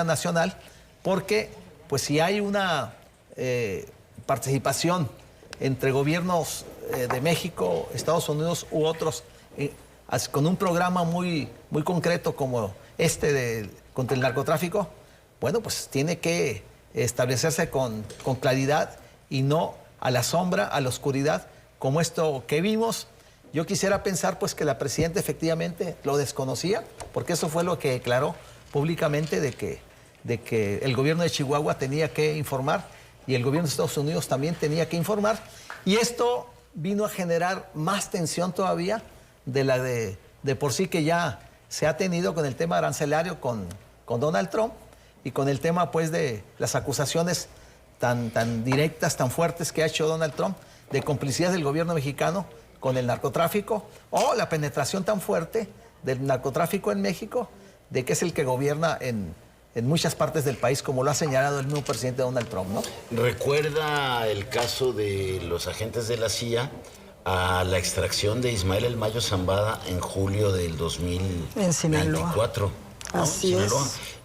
nacional, porque pues si hay una participación entre gobiernos de México, Estados Unidos u otros, con un programa muy concreto como contra el narcotráfico, bueno, pues tiene que establecerse con claridad y no a la sombra, a la oscuridad, como esto que vimos. Yo quisiera pensar pues que la presidenta efectivamente lo desconocía, porque eso fue lo que declaró públicamente, de que el gobierno de Chihuahua tenía que informar y el gobierno de Estados Unidos también tenía que informar. Y esto vino a generar más tensión todavía de por sí que ya se ha tenido con el tema arancelario con Donald Trump y con el tema pues de las acusaciones tan directas, tan fuertes que ha hecho Donald Trump de complicidad del gobierno mexicano con el narcotráfico, o la penetración tan fuerte del narcotráfico en México, de que es el que gobierna en muchas partes del país, como lo ha señalado el mismo presidente Donald Trump, ¿no? ¿Recuerda el caso de los agentes de la CIA a la extracción de Ismael El Mayo Zambada en julio del 2024? En Sinaloa. ¿No? Así es.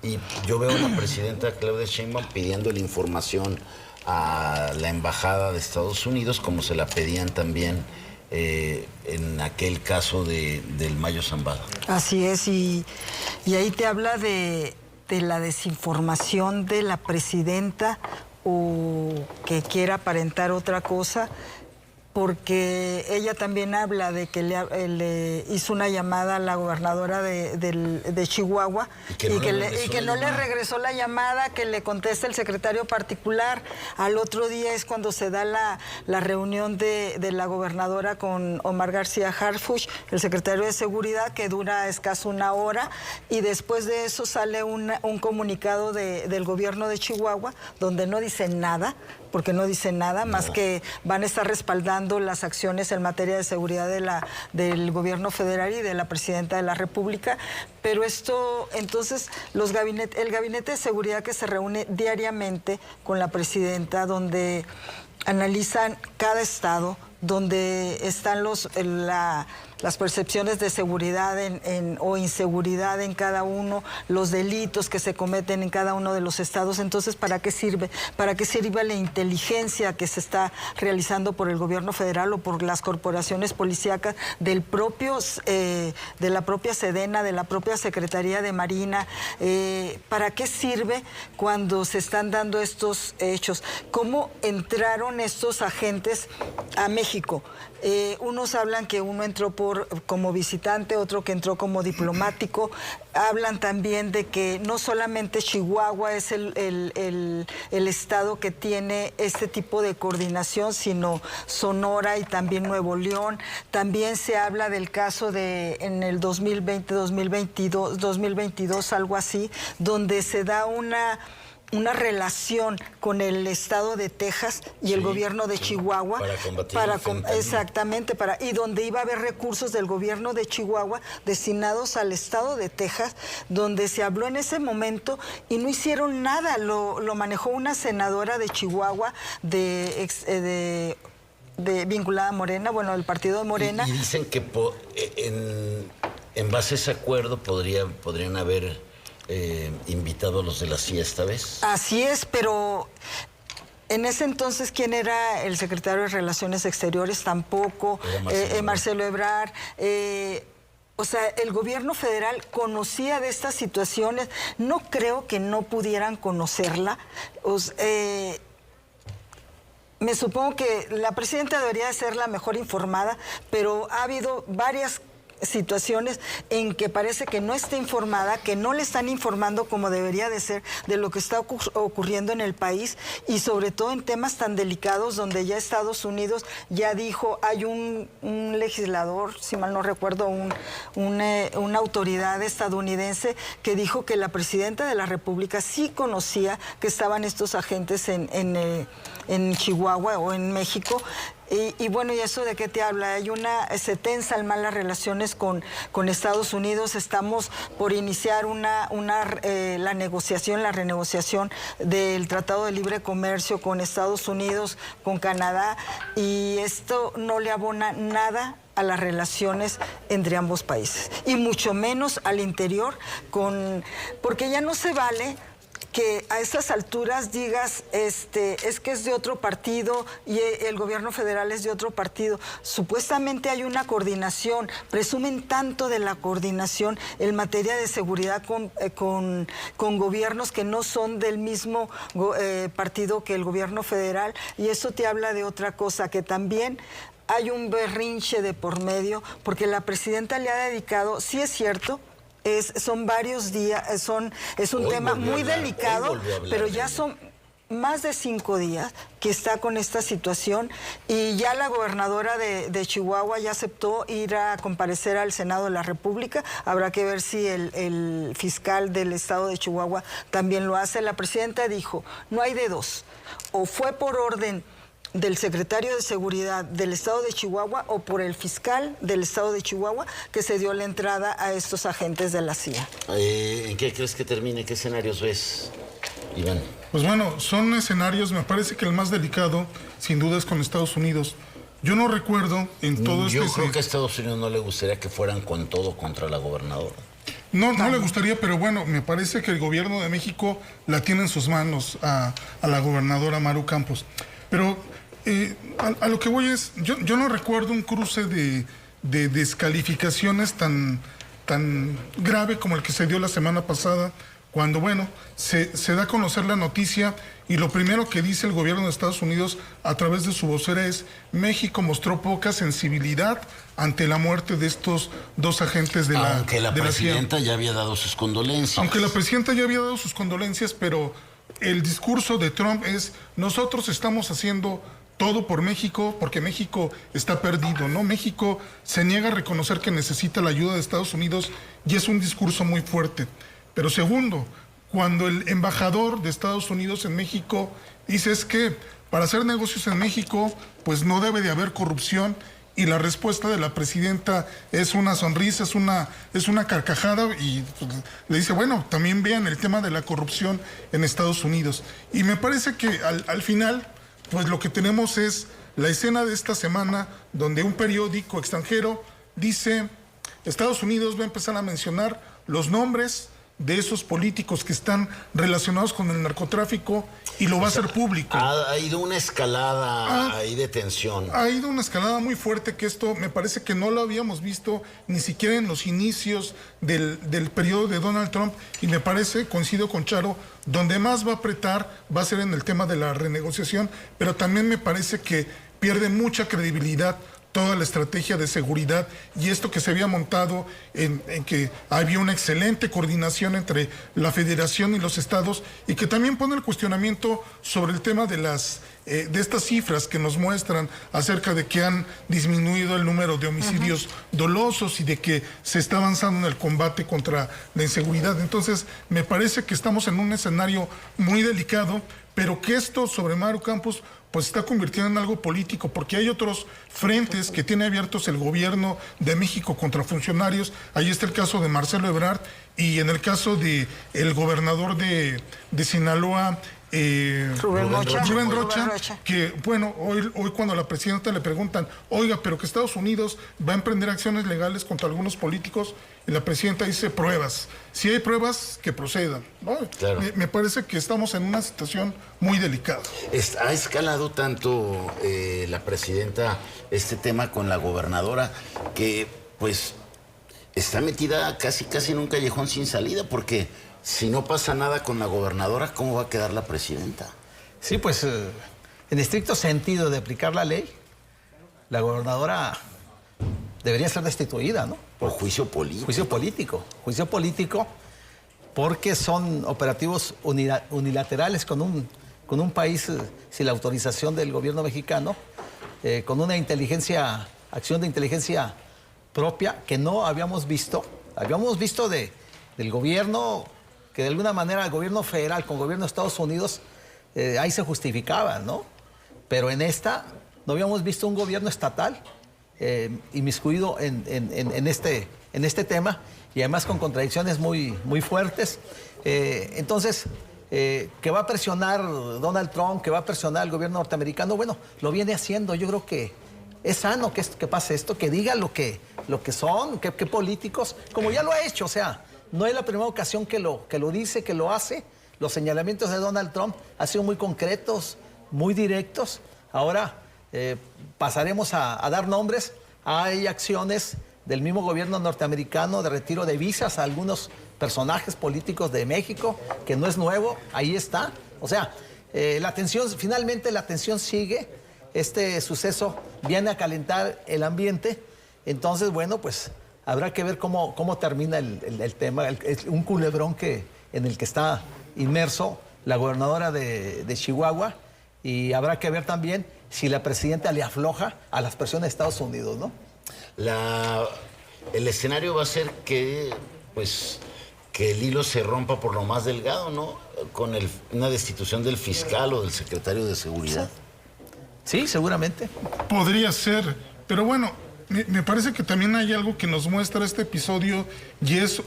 Y yo veo a la presidenta Claudia Sheinbaum pidiendo la información a la embajada de Estados Unidos, como se la pedían también en aquel caso del Mayo Zambada. Así es, y ahí te habla de la desinformación de la presidenta, o que quiera aparentar otra cosa, porque ella también habla de que le hizo una llamada a la gobernadora de Chihuahua y que no le regresó la llamada, que le contesta el secretario particular. Al otro día es cuando se da la reunión de la gobernadora con Omar García Harfuch, el secretario de Seguridad, que dura escaso una hora, y después de eso sale un comunicado del gobierno de Chihuahua, donde no dice nada, porque no dice nada más que van a estar respaldando las acciones en materia de seguridad del gobierno federal y de la presidenta de la República. Pero esto, entonces, el gabinete de seguridad que se reúne diariamente con la presidenta, donde analizan cada estado, donde están las percepciones de seguridad o inseguridad en cada uno, los delitos que se cometen en cada uno de los estados. Entonces, ¿para qué sirve? ¿Para qué sirve la inteligencia que se está realizando por el gobierno federal o por las corporaciones policíacas de la propia Sedena, de la propia Secretaría de Marina? ¿Para qué sirve cuando se están dando estos hechos? ¿Cómo entraron estos agentes a México? Unos hablan que uno entró por como visitante, otro que entró como diplomático. Hablan también de que no solamente Chihuahua es el estado que tiene este tipo de coordinación, sino Sonora y también Nuevo León. También se habla del caso de en el 2020, 2022, algo así, donde se da una relación con el estado de Texas y el gobierno de Chihuahua para combatir el fentanilo. Exactamente, y donde iba a haber recursos del gobierno de Chihuahua destinados al estado de Texas, donde se habló en ese momento y no hicieron nada. Lo manejó una senadora de Chihuahua vinculada a Morena, bueno, el partido de Morena. Y dicen que en base a ese acuerdo podrían haber invitado a los de la CIA esta vez. Así es, pero en ese entonces, ¿quién era el secretario de Relaciones Exteriores? Tampoco. Marcelo Ebrard. O sea, el gobierno federal conocía de estas situaciones. No creo que no pudieran conocerla. Me supongo que la presidenta debería de ser la mejor informada, pero ha habido varias situaciones en que parece que no está informada, que no le están informando como debería de ser de lo que está ocurriendo en el país, y sobre todo en temas tan delicados donde ya Estados Unidos ya dijo, hay un legislador, si mal no recuerdo, una autoridad estadounidense que dijo que la presidenta de la República sí conocía que estaban estos agentes en Chihuahua o en México. Y bueno, ¿y eso de qué te habla? Se tensan mal las relaciones con Estados Unidos. Estamos por iniciar la renegociación del Tratado de Libre Comercio con Estados Unidos, con Canadá, y esto no le abona nada a las relaciones entre ambos países, y mucho menos al interior, porque ya no se vale que a estas alturas digas, es que es de otro partido y el gobierno federal es de otro partido. Supuestamente hay una coordinación, presumen tanto de la coordinación en materia de seguridad con gobiernos que no son del mismo partido que el gobierno federal, y eso te habla de otra cosa, que también hay un berrinche de por medio, porque la presidenta le ha dedicado, sí es cierto, son varios días, es un tema muy delicado, pero ya son más de 5 días que está con esta situación, y ya la gobernadora de Chihuahua ya aceptó ir a comparecer al Senado de la República. Habrá que ver si el fiscal del estado de Chihuahua también lo hace. La presidenta dijo, no hay de dos, o fue por orden del secretario de Seguridad del estado de Chihuahua o por el fiscal del estado de Chihuahua que se dio la entrada a estos agentes de la CIA. ¿En qué crees que termine? ¿Qué escenarios ves, Iván? Pues bueno, son escenarios, me parece que el más delicado, sin duda, es con Estados Unidos. Yo no recuerdo en todo Yo creo que a Estados Unidos no le gustaría que fueran con todo contra la gobernadora. No le gustaría, pero bueno, me parece que el gobierno de México la tiene en sus manos a la gobernadora Maru Campos. Pero a lo que voy es, yo no recuerdo un cruce de descalificaciones tan grave como el que se dio la semana pasada, cuando, bueno, se da a conocer la noticia y lo primero que dice el gobierno de Estados Unidos a través de su vocera es: México mostró poca sensibilidad ante la muerte de estos 2 agentes de la CIA. Aunque la presidenta ya había dado sus condolencias. Aunque la presidenta ya había dado sus condolencias, pero el discurso de Trump es: nosotros estamos haciendo todo por México, porque México está perdido, ¿no? México se niega a reconocer que necesita la ayuda de Estados Unidos, y es un discurso muy fuerte. Pero segundo, cuando el embajador de Estados Unidos en México dice es que para hacer negocios en México, pues no debe de haber corrupción, y la respuesta de la presidenta es una sonrisa, es una carcajada, y pues, le dice, bueno, también vean el tema de la corrupción en Estados Unidos. Y me parece que al final, pues lo que tenemos es la escena de esta semana, donde un periódico extranjero dice, Estados Unidos va a empezar a mencionar los nombres de esos políticos que están relacionados con el narcotráfico, y lo va a hacer público. Ha ido una escalada ahí de tensión. Ha ido una escalada muy fuerte, que esto me parece que no lo habíamos visto ni siquiera en los inicios del periodo de Donald Trump, y me parece, coincido con Charo, donde más va a apretar va a ser en el tema de la renegociación, pero también me parece que pierde mucha credibilidad toda la estrategia de seguridad y esto que se había montado en que había una excelente coordinación entre la Federación y los estados, y que también pone el cuestionamiento sobre el tema de de estas cifras que nos muestran acerca de que han disminuido el número de homicidios dolosos y de que se está avanzando en el combate contra la inseguridad. Entonces, me parece que estamos en un escenario muy delicado, pero que esto sobre Maru Campos pues se está convirtiendo en algo político, porque hay otros frentes que tiene abiertos el gobierno de México contra funcionarios. Ahí está el caso de Marcelo Ebrard, y en el caso de el gobernador de Sinaloa, Rubén Rocha, que bueno, hoy cuando a la presidenta le preguntan, oiga, pero que Estados Unidos va a emprender acciones legales contra algunos políticos, y la presidenta dice pruebas. Si hay pruebas, que procedan, ¿no? Claro. Me parece que estamos en una situación muy delicada. Ha escalado tanto la presidenta este tema con la gobernadora que pues está metida casi en un callejón sin salida, porque si no pasa nada con la gobernadora, ¿cómo va a quedar la presidenta? Sí, pues en estricto sentido de aplicar la ley, la gobernadora debería ser destituida, ¿no? Por juicio político. Juicio político, porque son operativos unilaterales con un país sin la autorización del gobierno mexicano, con una acción de inteligencia propia que no habíamos visto. Habíamos visto del gobierno, que de alguna manera el gobierno federal con el gobierno de Estados Unidos, ahí se justificaba, ¿no? Pero en esta no habíamos visto un gobierno estatal inmiscuido en este tema, y además con contradicciones muy fuertes. Entonces, que va a presionar Donald Trump, que va a presionar al gobierno norteamericano, bueno, lo viene haciendo. Yo creo que es sano que pase esto, que diga lo que son, que políticos, como ya lo ha hecho. O sea, no es la primera ocasión que lo dice, que lo hace. Los señalamientos de Donald Trump han sido muy concretos, muy directos. Ahora pasaremos a dar nombres. Hay acciones del mismo gobierno norteamericano de retiro de visas a algunos personajes políticos de México, que no es nuevo, ahí está. O sea, finalmente la tensión sigue. Este suceso viene a calentar el ambiente. Entonces, bueno, pues habrá que ver cómo termina el tema. Es un culebrón en el que está inmerso la gobernadora de Chihuahua, y habrá que ver también si la presidenta le afloja a las presiones de Estados Unidos, ¿no? El escenario va a ser que el hilo se rompa por lo más delgado, ¿no? Con una destitución del fiscal o del secretario de Seguridad. Sí, seguramente. Podría ser, pero bueno, me parece que también hay algo que nos muestra este episodio, y es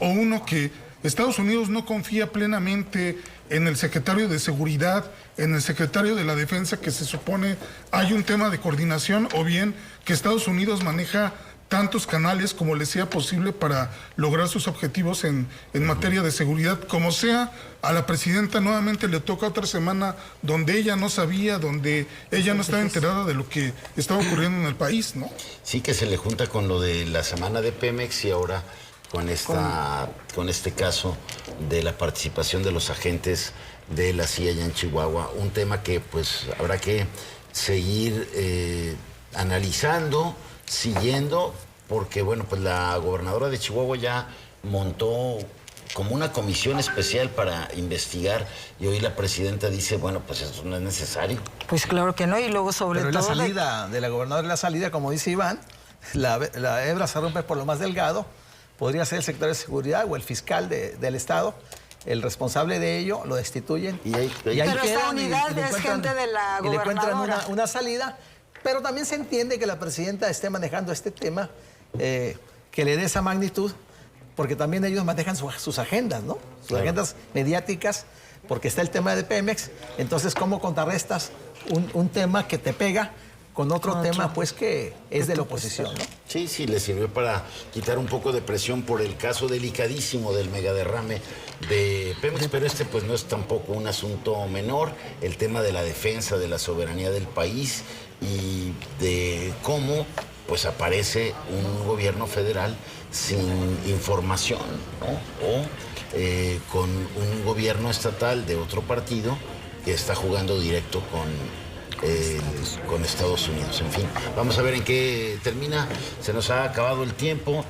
que Estados Unidos no confía plenamente en el secretario de Seguridad, en el secretario de la Defensa, que se supone hay un tema de coordinación, o bien que Estados Unidos maneja tantos canales como le sea posible para lograr sus objetivos en materia de seguridad. Como sea, a la presidenta nuevamente le toca otra semana donde ella no sabía, donde ella no estaba enterada de lo que estaba ocurriendo en el país, ¿no? Sí, que se le junta con lo de la semana de Pemex, y ahora con este caso de la participación de los agentes de la CIA allá en Chihuahua. Un tema que pues habrá que seguir analizando, siguiendo, porque bueno, pues la gobernadora de Chihuahua ya montó como una comisión especial para investigar, y hoy la presidenta dice, bueno, pues eso no es necesario. Pues claro que no, y luego sobre Pero todo... la salida de la gobernadora, como dice Iván, la hebra se rompe por lo más delgado. Podría ser el secretario de Seguridad o el fiscal del Estado el responsable de ello, lo destituyen. Y ahí pero esta unidad es gente de la gobernadora. Y le encuentran una salida. Pero también se entiende que la presidenta esté manejando este tema, que le dé esa magnitud, porque también ellos manejan sus agendas, ¿no? Sus agendas mediáticas, porque está el tema de Pemex. Entonces, ¿cómo contrarrestas un tema que te pega con otro tema, pues, que es de la oposición, ¿no? Sí, le sirvió para quitar un poco de presión por el caso delicadísimo del megaderrame de Pemex, pero pues no es tampoco un asunto menor, el tema de la defensa de la soberanía del país y de cómo pues aparece un gobierno federal sin información, ¿no? O con un gobierno estatal de otro partido que está jugando directo con Estados Unidos. En fin, vamos a ver en qué termina. Se nos ha acabado el tiempo.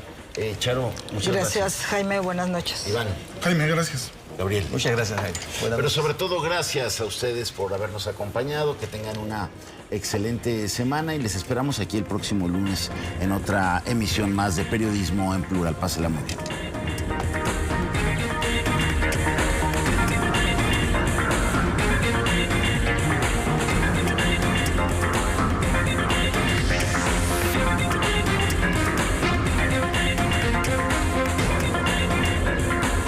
Charo, muchas gracias. Gracias, Jaime. Buenas noches. Iván. Jaime, gracias. Gabriel. Muchas gracias, Jaime. Pero sobre todo gracias a ustedes por habernos acompañado, que tengan una excelente semana y les esperamos aquí el próximo lunes en otra emisión más de Periodismo en Plural. Pásela muy bien.